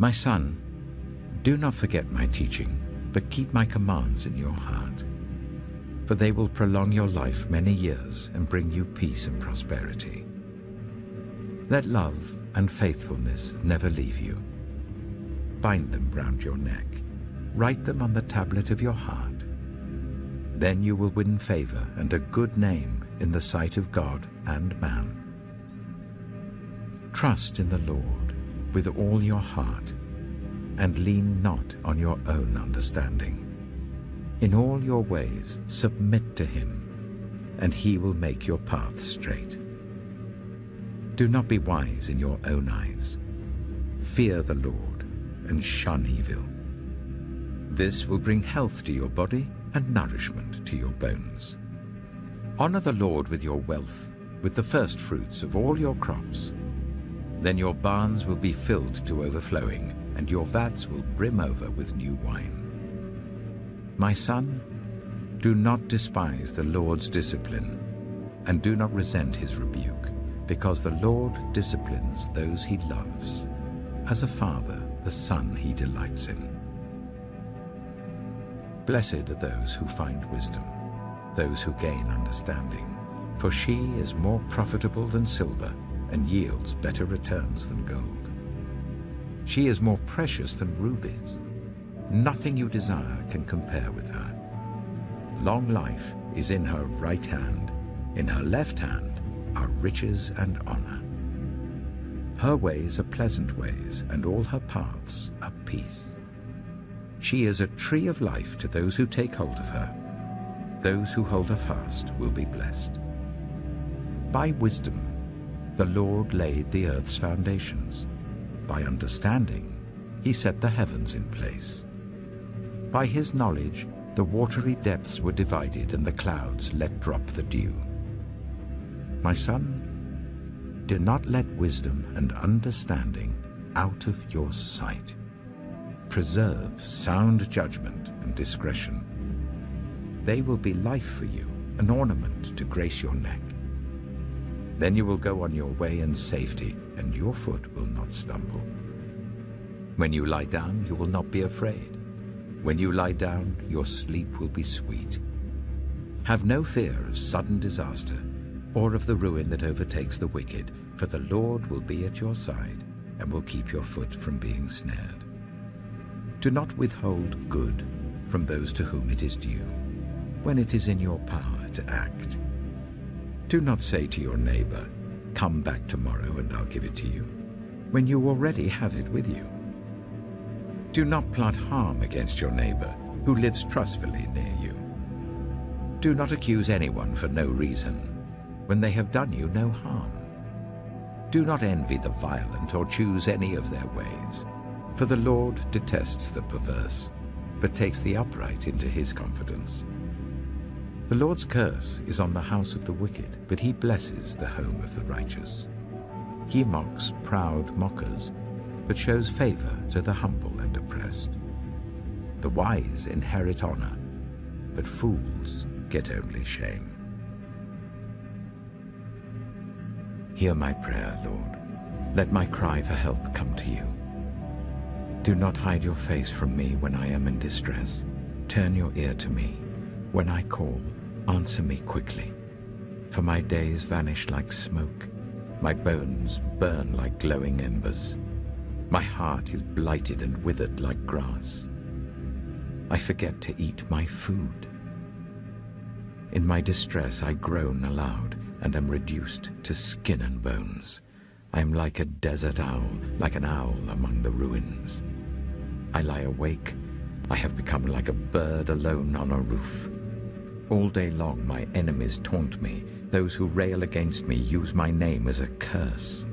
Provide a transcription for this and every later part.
My son, do not forget my teaching, but keep my commands in your heart. For they will prolong your life many years and bring you peace and prosperity. Let love and faithfulness never leave you. Bind them round your neck. Write them on the tablet of your heart. Then you will win favor and a good name in the sight of God and man. Trust in the Lord with all your heart, and lean not on your own understanding. In all your ways submit to him, and he will make your paths straight. Do not be wise in your own eyes. Fear the Lord and shun evil. This will bring health to your body and nourishment to your bones. Honor the Lord with your wealth, with the first fruits of all your crops. Then your barns will be filled to overflowing, and your vats will brim over with new wine. My son, do not despise the Lord's discipline, and do not resent his rebuke, because the Lord disciplines those he loves, as a father the son he delights in. Blessed are those who find wisdom, those who gain understanding, for she is more profitable than silver and yields better returns than gold. She is more precious than rubies. Nothing you desire can compare with her. Long life is in her right hand. In her left hand are riches and honor. Her ways are pleasant ways, and all her paths are peace. She is a tree of life to those who take hold of her. Those who hold her fast will be blessed. By wisdom, the Lord laid the earth's foundations. By understanding, he set the heavens in place. By his knowledge, the watery depths were divided, and the clouds let drop the dew. My son, do not let wisdom and understanding out of your sight. Preserve sound judgment and discretion. They will be life for you, an ornament to grace your neck. Then you will go on your way in safety, and your foot will not stumble. When you lie down, you will not be afraid. When you lie down, your sleep will be sweet. Have no fear of sudden disaster, or of the ruin that overtakes the wicked, for the Lord will be at your side, and will keep your foot from being snared. Do not withhold good from those to whom it is due, when it is in your power to act. Do not say to your neighbor, "Come back tomorrow and I'll give it to you," when you already have it with you. Do not plot harm against your neighbor who lives trustfully near you. Do not accuse anyone for no reason, when they have done you no harm. Do not envy the violent or choose any of their ways, for the Lord detests the perverse, but takes the upright into his confidence. The Lord's curse is on the house of the wicked, but he blesses the home of the righteous. He mocks proud mockers, but shows favor to the humble and oppressed. The wise inherit honor, but fools get only shame. Hear my prayer, Lord. Let my cry for help come to you. Do not hide your face from me when I am in distress. Turn your ear to me. When I call, answer me quickly. For my days vanish like smoke. My bones burn like glowing embers. My heart is blighted and withered like grass. I forget to eat my food. In my distress I groan aloud and am reduced to skin and bones. I am like a desert owl, like an owl among the ruins. I lie awake. I have become like a bird alone on a roof. All day long my enemies taunt me. Those who rail against me use my name as a curse.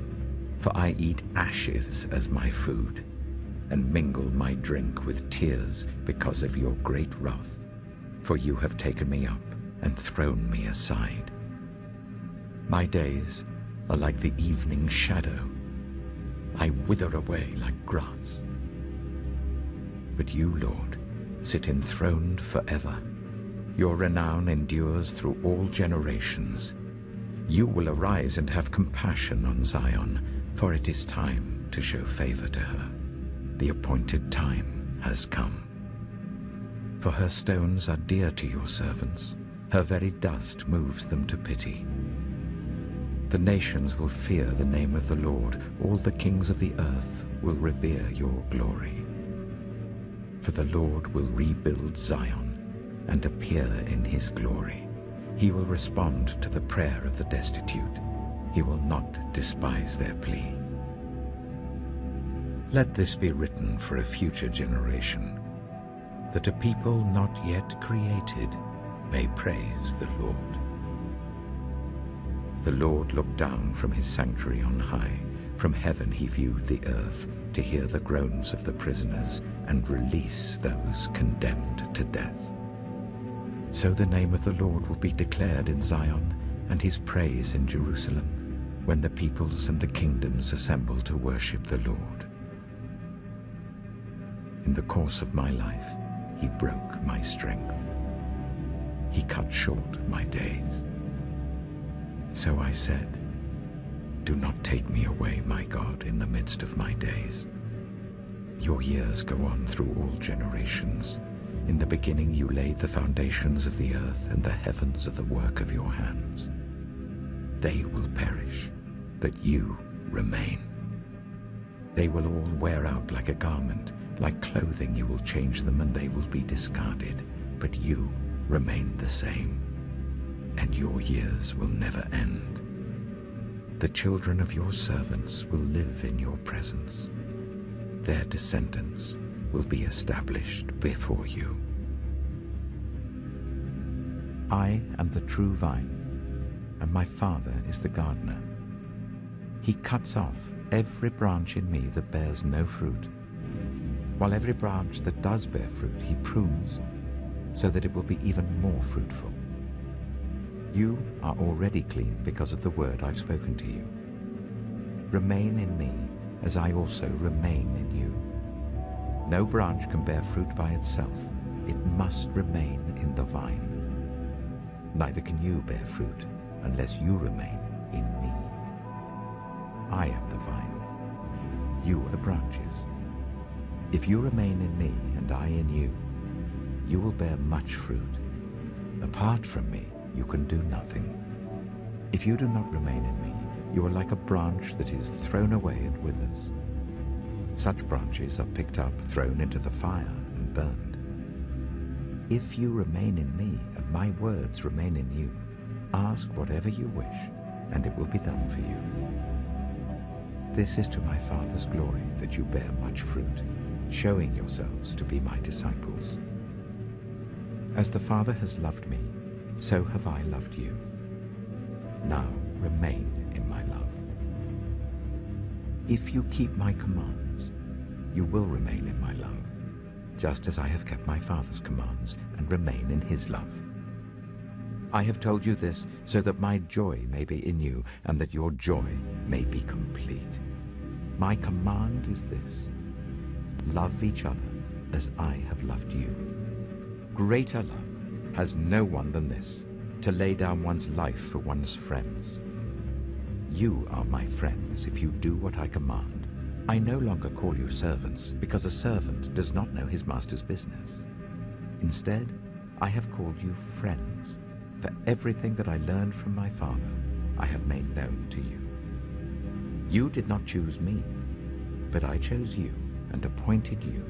For I eat ashes as my food, and mingle my drink with tears because of your great wrath. For you have taken me up and thrown me aside. My days are like the evening shadow. I wither away like grass. But you, Lord, sit enthroned forever. Your renown endures through all generations. You will arise and have compassion on Zion, for it is time to show favor to her. The appointed time has come. For her stones are dear to your servants. Her very dust moves them to pity. The nations will fear the name of the Lord. All the kings of the earth will revere your glory. For the Lord will rebuild Zion and appear in his glory. He will respond to the prayer of the destitute. He will not despise their plea. Let this be written for a future generation, that a people not yet created may praise the Lord. The Lord looked down from his sanctuary on high. From heaven he viewed the earth to hear the groans of the prisoners and release those condemned to death. So the name of the Lord will be declared in Zion and his praise in Jerusalem, when the peoples and the kingdoms assemble to worship the Lord. In the course of my life, he broke my strength. He cut short my days. So I said, do not take me away, my God, in the midst of my days. Your years go on through all generations. In the beginning you laid the foundations of the earth, and the heavens are the work of your hands. They will perish, but you remain. They will all wear out like a garment. Like clothing you will change them, and they will be discarded. But you remain the same, and your years will never end. The children of your servants will live in your presence. Their descendants will be established before you. I am the true vine, and my Father is the gardener. He cuts off every branch in me that bears no fruit, while every branch that does bear fruit he prunes, so that it will be even more fruitful. You are already clean because of the word I've spoken to you. Remain in me, as I also remain in you. No branch can bear fruit by itself. It must remain in the vine. Neither can you bear fruit unless you remain in me. I am the vine. You are the branches. If you remain in me and I in you, you will bear much fruit. Apart from me, you can do nothing. If you do not remain in me, you are like a branch that is thrown away and withers. Such branches are picked up, thrown into the fire, and burned. If you remain in me and my words remain in you, ask whatever you wish, and it will be done for you. This is to my Father's glory, that you bear much fruit, showing yourselves to be my disciples. As the Father has loved me, so have I loved you. Now remain in my love. If you keep my commands, you will remain in my love, just as I have kept my Father's commands and remain in his love. I have told you this so that my joy may be in you and that your joy may be complete. My command is this: love each other as I have loved you. Greater love has no one than this, to lay down one's life for one's friends. You are my friends if you do what I command. I no longer call you servants, because a servant does not know his master's business. Instead, I have called you friends, for everything that I learned from my Father I have made known to you. You did not choose me, but I chose you and appointed you,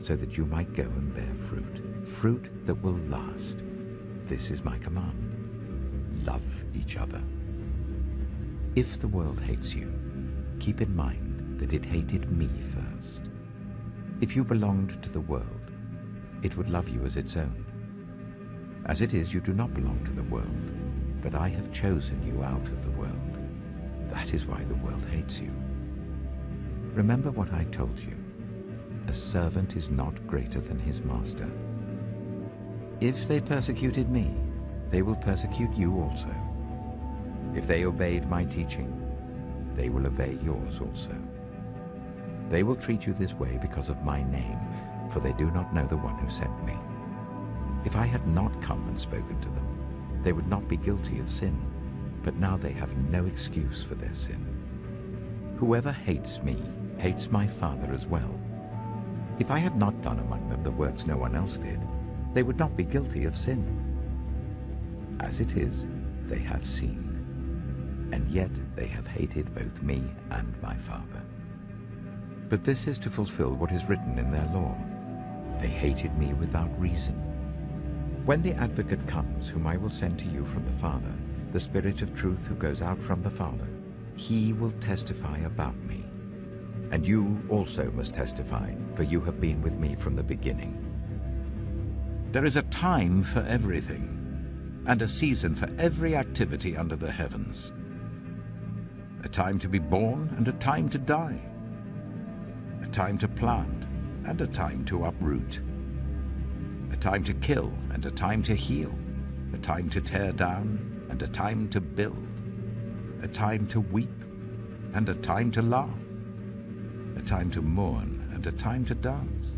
so that you might go and bear fruit, fruit that will last. This is my command: love each other. If the world hates you, keep in mind that it hated me first. If you belonged to the world, it would love you as its own. As it is, you do not belong to the world, but I have chosen you out of the world. That is why the world hates you. Remember what I told you: a servant is not greater than his master. If they persecuted me, they will persecute you also. If they obeyed my teaching, they will obey yours also. They will treat you this way because of my name, for they do not know the one who sent me. If I had not come and spoken to them, they would not be guilty of sin, but now they have no excuse for their sin. Whoever hates me hates my Father as well. If I had not done among them the works no one else did, they would not be guilty of sin. As it is, they have seen, and yet they have hated both me and my Father. But this is to fulfill what is written in their law. They hated me without reason. When the Advocate comes, whom I will send to you from the Father, the Spirit of truth who goes out from the Father, he will testify about me. And you also must testify, for you have been with me from the beginning. There is a time for everything, and a season for every activity under the heavens. A time to be born and a time to die. A time to plant and a time to uproot. A time to kill and a time to heal. A time to tear down and a time to build. A time to weep and a time to laugh. A time to mourn and a time to dance.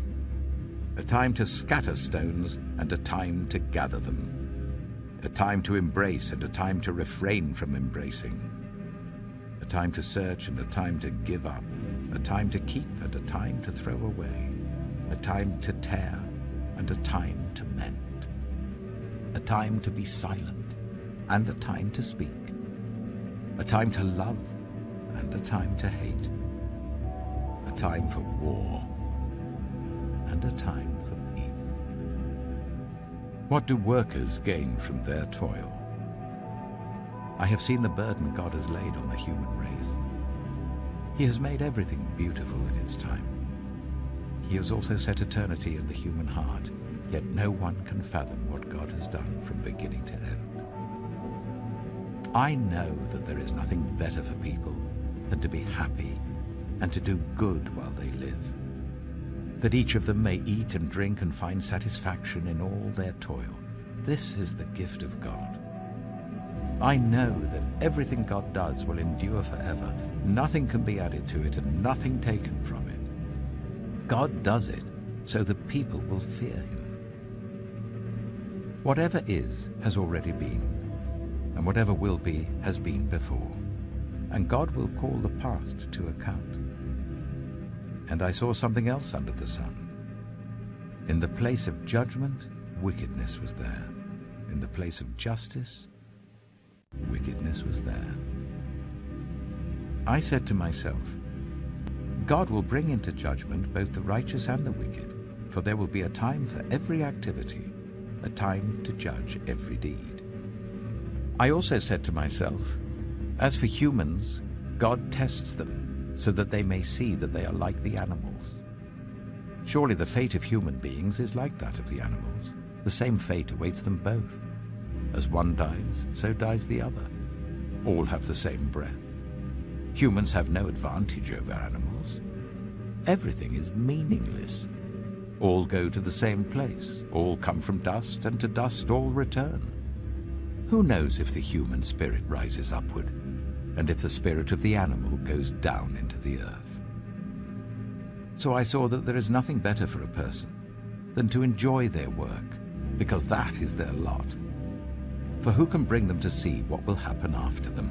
A time to scatter stones and a time to gather them. A time to embrace and a time to refrain from embracing. A time to search and a time to give up. A time to keep and a time to throw away. A time to tear and a time to mend. A time to be silent and a time to speak. A time to love and a time to hate. A time for war and a time for peace. What do workers gain from their toil? I have seen the burden God has laid on the human race. He has made everything beautiful in its time. He has also set eternity in the human heart, yet no one can fathom what God has done from beginning to end. I know that there is nothing better for people than to be happy and to do good while they live, that each of them may eat and drink and find satisfaction in all their toil. This is the gift of God. I know that everything God does will endure forever. Nothing can be added to it and nothing taken from it. God does it so the people will fear him. Whatever is has already been, and whatever will be has been before, and God will call the past to account. And I saw something else under the sun. In the place of judgment, wickedness was there. In the place of justice, wickedness was there. I said to myself, God will bring into judgment both the righteous and the wicked, for there will be a time for every activity, a time to judge every deed. I also said to myself, as for humans, God tests them so that they may see that they are like the animals. Surely the fate of human beings is like that of the animals. The same fate awaits them both. As one dies, so dies the other. All have the same breath. Humans have no advantage over animals. Everything is meaningless. All go to the same place. All come from dust, and to dust all return. Who knows if the human spirit rises upward, and if the spirit of the animal goes down into the earth? So I saw that there is nothing better for a person than to enjoy their work, because that is their lot. For who can bring them to see what will happen after them?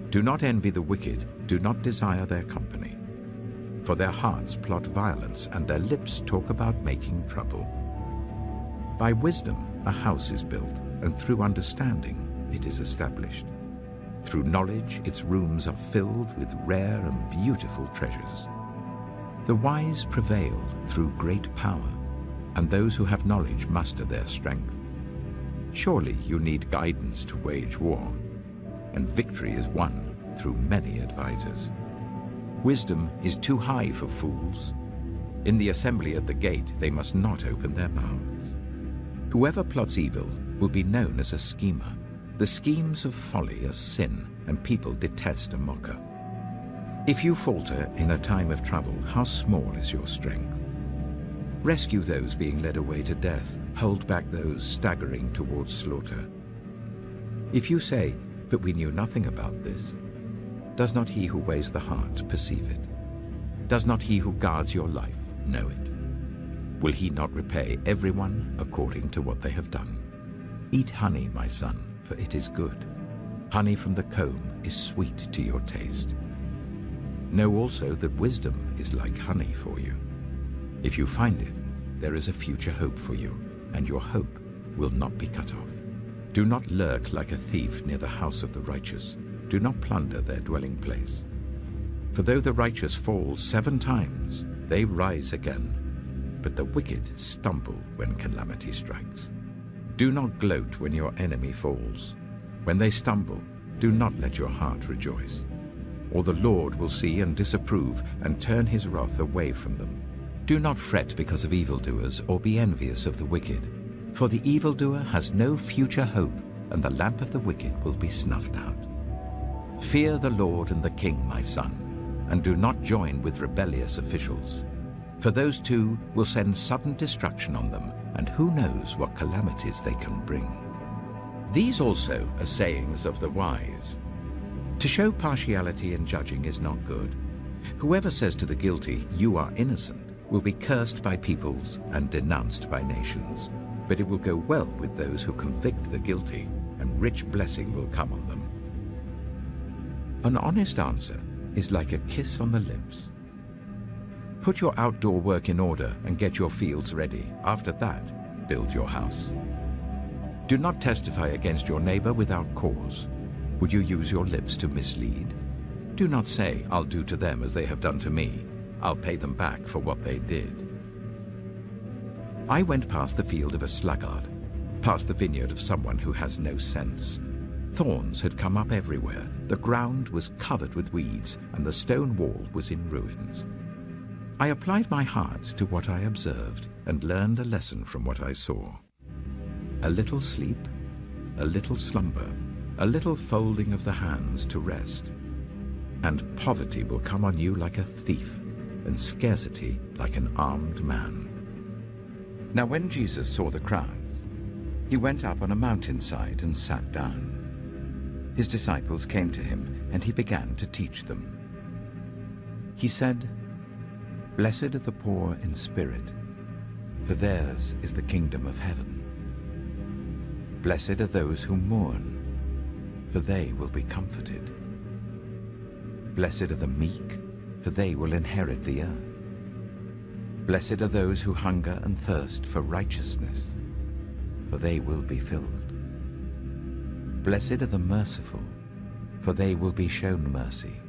Do not envy the wicked, do not desire their company. For their hearts plot violence, and their lips talk about making trouble. By wisdom a house is built, and through understanding it is established. Through knowledge its rooms are filled with rare and beautiful treasures. The wise prevail through great power, and those who have knowledge muster their strength. Surely you need guidance to wage war, and victory is won through many advisers. Wisdom is too high for fools. In the assembly at the gate they must not open their mouths. Whoever plots evil will be known as a schemer. The schemes of folly are sin, and people detest a mocker. If you falter in a time of trouble, how small is your strength? Rescue those being led away to death, hold back those staggering towards slaughter. If you say, "But we knew nothing about this," does not he who weighs the heart perceive it? Does not he who guards your life know it? Will he not repay everyone according to what they have done? Eat honey, my son, for it is good. Honey from the comb is sweet to your taste. Know also that wisdom is like honey for you. If you find it, there is a future hope for you, and your hope will not be cut off. Do not lurk like a thief near the house of the righteous. Do not plunder their dwelling place. For though the righteous fall 7 times, they rise again, but the wicked stumble when calamity strikes. Do not gloat when your enemy falls. When they stumble, do not let your heart rejoice. Or the Lord will see and disapprove and turn his wrath away from them. Do not fret because of evildoers or be envious of the wicked. For the evildoer has no future hope, and the lamp of the wicked will be snuffed out. Fear the Lord and the King, my son, and do not join with rebellious officials. For those two will send sudden destruction on them, and who knows what calamities they can bring. These also are sayings of the wise. To show partiality in judging is not good. Whoever says to the guilty, "You are innocent," will be cursed by peoples and denounced by nations. But it will go well with those who convict the guilty, and rich blessing will come on them. An honest answer is like a kiss on the lips. Put your outdoor work in order and get your fields ready. After that, build your house. Do not testify against your neighbor without cause. Would you use your lips to mislead? Do not say, "I'll do to them as they have done to me. I'll pay them back for what they did." I went past the field of a sluggard, past the vineyard of someone who has no sense. Thorns had come up everywhere, the ground was covered with weeds, and the stone wall was in ruins. I applied my heart to what I observed and learned a lesson from what I saw. A little sleep, a little slumber, a little folding of the hands to rest, and poverty will come on you like a thief, and scarcity like an armed man. Now when Jesus saw the crowds, he went up on a mountainside and sat down. His disciples came to him, and he began to teach them. He said, "Blessed are the poor in spirit, for theirs is the kingdom of heaven. Blessed are those who mourn, for they will be comforted. Blessed are the meek, for they will inherit the earth. Blessed are those who hunger and thirst for righteousness, for they will be filled. Blessed are the merciful, for they will be shown mercy.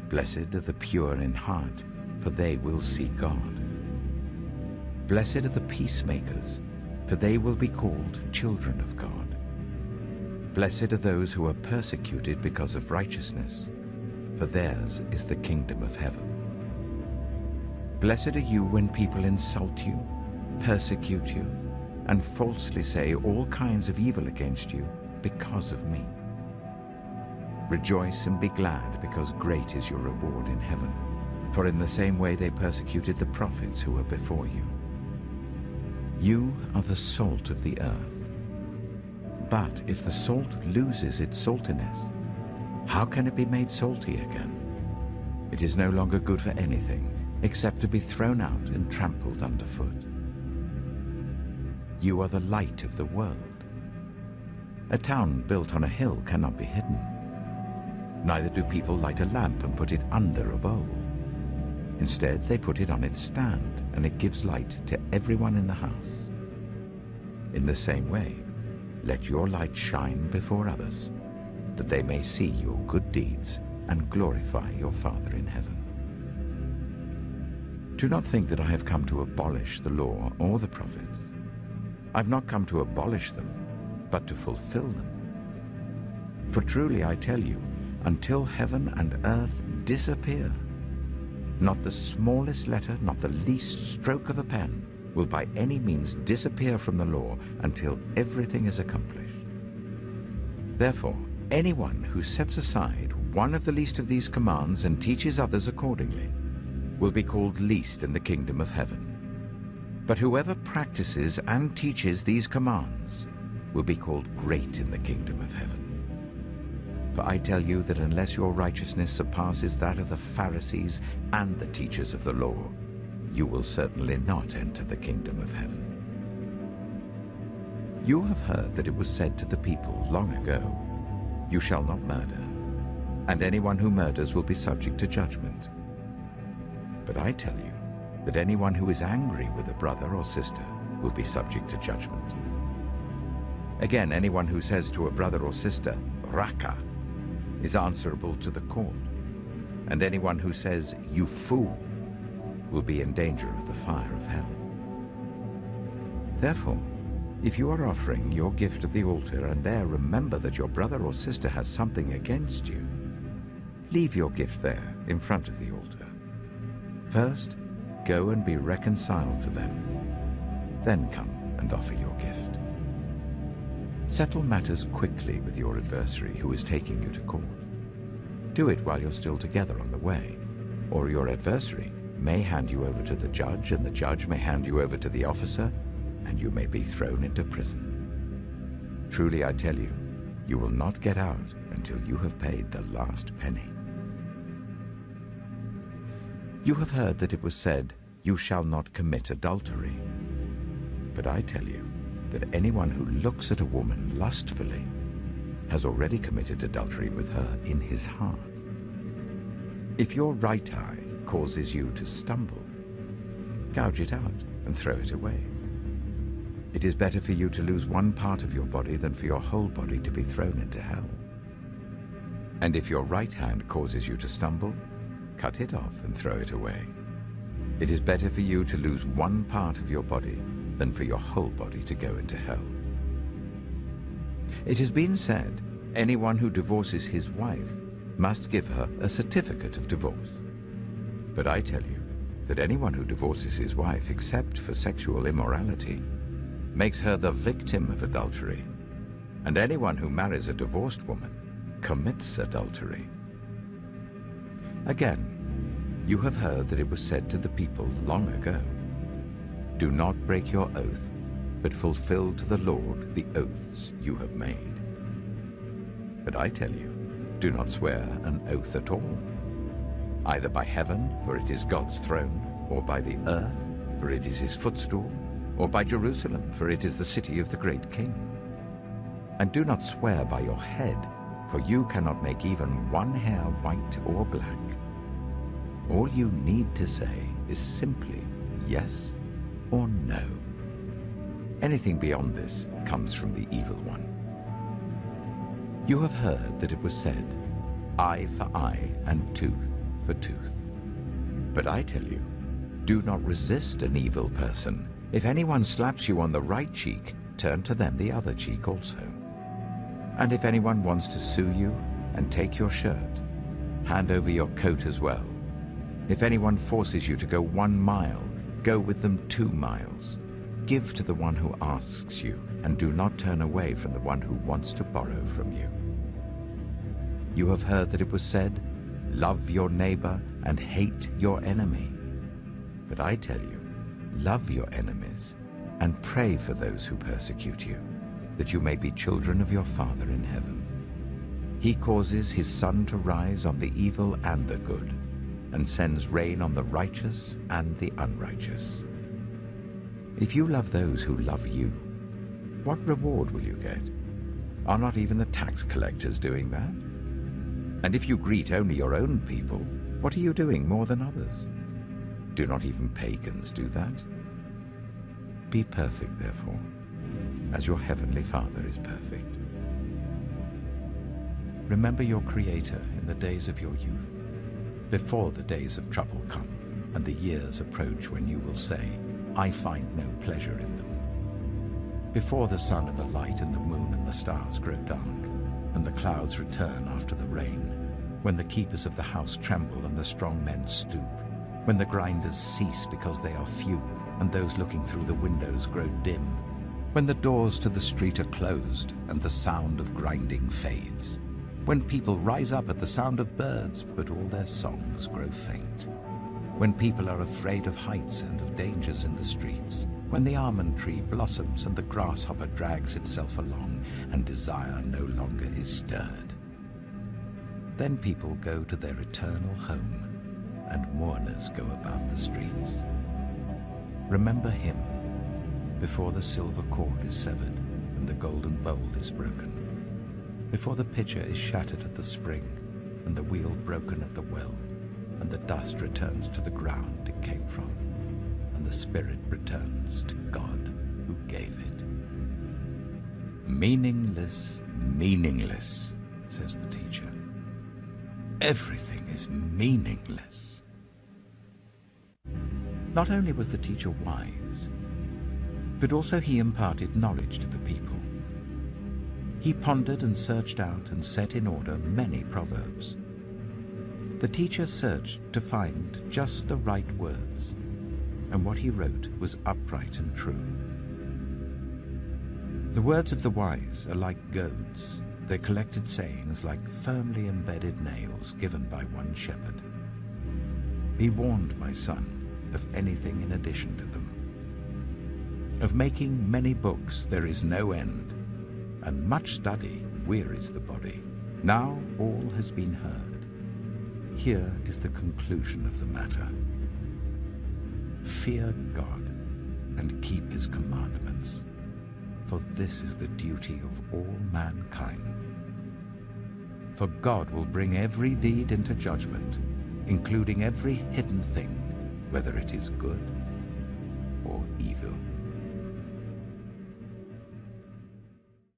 Blessed are the pure in heart, for they will see God. Blessed are the peacemakers, for they will be called children of God. Blessed are those who are persecuted because of righteousness, for theirs is the kingdom of heaven. Blessed are you when people insult you, persecute you, and falsely say all kinds of evil against you because of me. Rejoice and be glad, because great is your reward in heaven. For in the same way they persecuted the prophets who were before you. You are the salt of the earth. But if the salt loses its saltiness, how can it be made salty again? It is no longer good for anything except to be thrown out and trampled underfoot. You are the light of the world. A town built on a hill cannot be hidden. Neither do people light a lamp and put it under a bowl. Instead, they put it on its stand, and it gives light to everyone in the house. In the same way, let your light shine before others, that they may see your good deeds and glorify your Father in heaven. Do not think that I have come to abolish the law or the prophets. I've not come to abolish them, but to fulfill them. For truly I tell you, until heaven and earth disappear, not the smallest letter, not the least stroke of a pen, will by any means disappear from the law until everything is accomplished. Therefore, anyone who sets aside one of the least of these commands and teaches others accordingly will be called least in the kingdom of heaven. But whoever practices and teaches these commands will be called great in the kingdom of heaven. For I tell you that unless your righteousness surpasses that of the Pharisees and the teachers of the law, you will certainly not enter the kingdom of heaven. You have heard that it was said to the people long ago, "You shall not murder," and anyone who murders will be subject to judgment. But I tell you that anyone who is angry with a brother or sister will be subject to judgment. Again, anyone who says to a brother or sister, "Raka," is answerable to the court. And anyone who says, "You fool," will be in danger of the fire of hell. Therefore, if you are offering your gift at the altar and there remember that your brother or sister has something against you, leave your gift there in front of the altar. First, go and be reconciled to them. Then come and offer your gift. Settle matters quickly with your adversary who is taking you to court. Do it while you're still together on the way, or your adversary may hand you over to the judge, and the judge may hand you over to the officer, and you may be thrown into prison. Truly I tell you, you will not get out until you have paid the last penny. You have heard that it was said, "You shall not commit adultery." But I tell you that anyone who looks at a woman lustfully has already committed adultery with her in his heart. If your right eye causes you to stumble, gouge it out and throw it away. It is better for you to lose one part of your body than for your whole body to be thrown into hell. And if your right hand causes you to stumble, cut it off and throw it away. It is better for you to lose one part of your body than for your whole body to go into hell. It has been said, anyone who divorces his wife must give her a certificate of divorce. But I tell you that anyone who divorces his wife except for sexual immorality makes her the victim of adultery, and anyone who marries a divorced woman commits adultery. Again, you have heard that it was said to the people long ago, "Do not break your oath, but fulfill to the Lord the oaths you have made." But I tell you, do not swear an oath at all, either by heaven, for it is God's throne, or by the earth, for it is his footstool, or by Jerusalem, for it is the city of the great King. And do not swear by your head, for you cannot make even one hair white or black. All you need to say is simply yes or no. Anything beyond this comes from the evil one. You have heard that it was said, "Eye for eye and tooth for tooth." But I tell you, do not resist an evil person. If anyone slaps you on the right cheek, turn to them the other cheek also. And if anyone wants to sue you and take your shirt, hand over your coat as well. If anyone forces you to go 1 mile, go with them 2 miles. Give to the one who asks you, and do not turn away from the one who wants to borrow from you. You have heard that it was said, "Love your neighbor and hate your enemy." But I tell you, love your enemies and pray for those who persecute you, that you may be children of your Father in heaven. He causes his sun to rise on the evil and the good, and sends rain on the righteous and the unrighteous. If you love those who love you, what reward will you get? Are not even the tax collectors doing that? And if you greet only your own people, what are you doing more than others? Do not even pagans do that? Be perfect, therefore, as your heavenly Father is perfect. Remember your Creator in the days of your youth, before the days of trouble come, and the years approach when you will say, "I find no pleasure in them." Before the sun and the light and the moon and the stars grow dark, and the clouds return after the rain, when the keepers of the house tremble and the strong men stoop, when the grinders cease because they are few, and those looking through the windows grow dim, when the doors to the street are closed and the sound of grinding fades, when people rise up at the sound of birds, but all their songs grow faint, when people are afraid of heights and of dangers in the streets, when the almond tree blossoms and the grasshopper drags itself along and desire no longer is stirred. Then people go to their eternal home, and mourners go about the streets. Remember him before the silver cord is severed and the golden bowl is broken, before the pitcher is shattered at the spring, and the wheel broken at the well, and the dust returns to the ground it came from, and the spirit returns to God who gave it. Meaningless, meaningless, says the teacher. Everything is meaningless. Not only was the teacher wise, but also he imparted knowledge to the people. He pondered and searched out and set in order many proverbs. The teacher searched to find just the right words, and what he wrote was upright and true. The words of the wise are like goads, their collected sayings like firmly embedded nails given by one shepherd. Be warned, my son, of anything in addition to them. Of making many books there is no end, and much study wearies the body. Now all has been heard. Here is the conclusion of the matter. Fear God and keep his commandments, for this is the duty of all mankind. For God will bring every deed into judgment, including every hidden thing, whether it is good or evil.